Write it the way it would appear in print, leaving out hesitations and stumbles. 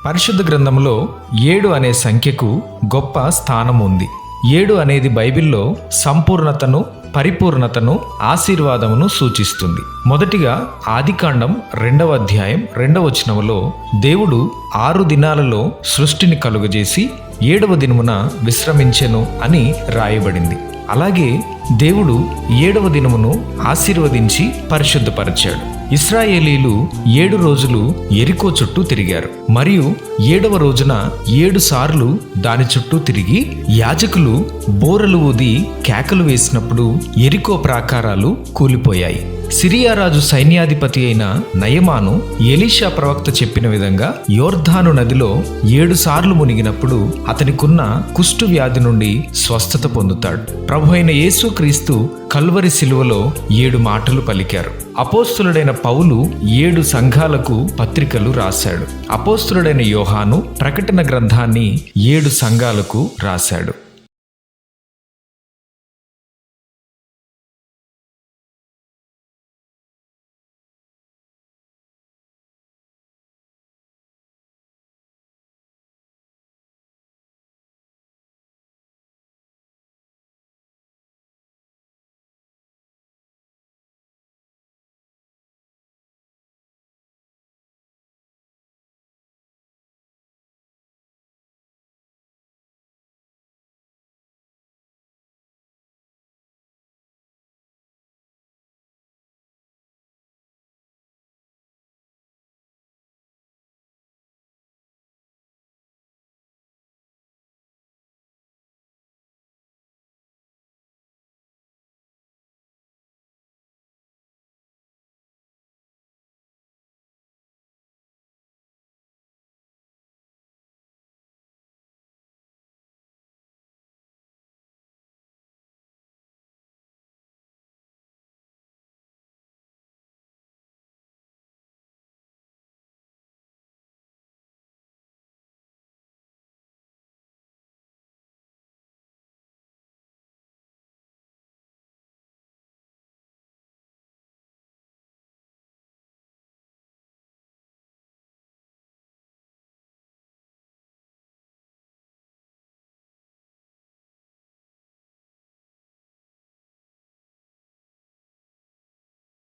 పరిశుద్ధ గ్రంథంలో 7 అనే సంఖ్యకు గొప్ప స్థానం ఉంది. 7 అనేది బైబిల్లో సంపూర్ణతను, పరిపూర్ణతను, ఆశీర్వాదమును సూచిస్తుంది. మొదటిగా ఆదికాండం 2వ అధ్యాయం 2వ వచనములో దేవుడు 6 దినాలలో సృష్టిని కలుగజేసి 7వ దినమున విశ్రమించెను అని రాయబడింది. అలాగే దేవుడు 7వ దినమును ఆశీర్వదించి పరిశుద్ధపరిచాడు. ఇశ్రాయేలీలు 7 రోజులు యెరికో చుట్టూ తిరిగారు మరియు 7వ రోజున 7 సార్లు దాని చుట్టూ తిరిగి యాజకులు బోరలు ఊది కేకలు వేసినప్పుడు యెరికో ప్రాకారాలు కూలిపోయాయి. సిరియా రాజు సైన్యాధిపతి అయిన నయమాను ఎలీషా ప్రవక్త చెప్పిన విధంగా యోర్దాను నదిలో 7 సార్లు మునిగినప్పుడు అతనికున్న కుష్టు వ్యాధి నుండి స్వస్థత పొందుతాడు. ప్రభు అయిన యేసుక్రీస్తు కల్వరి శిలువలో 7 మాటలు పలికారు. అపోస్తులుడైన పౌలు 7 సంఘాలకు పత్రికలు రాశాడు. అపోస్తులుడైన యోహాను ప్రకటన గ్రంథాన్ని 7 సంఘాలకు రాశాడు.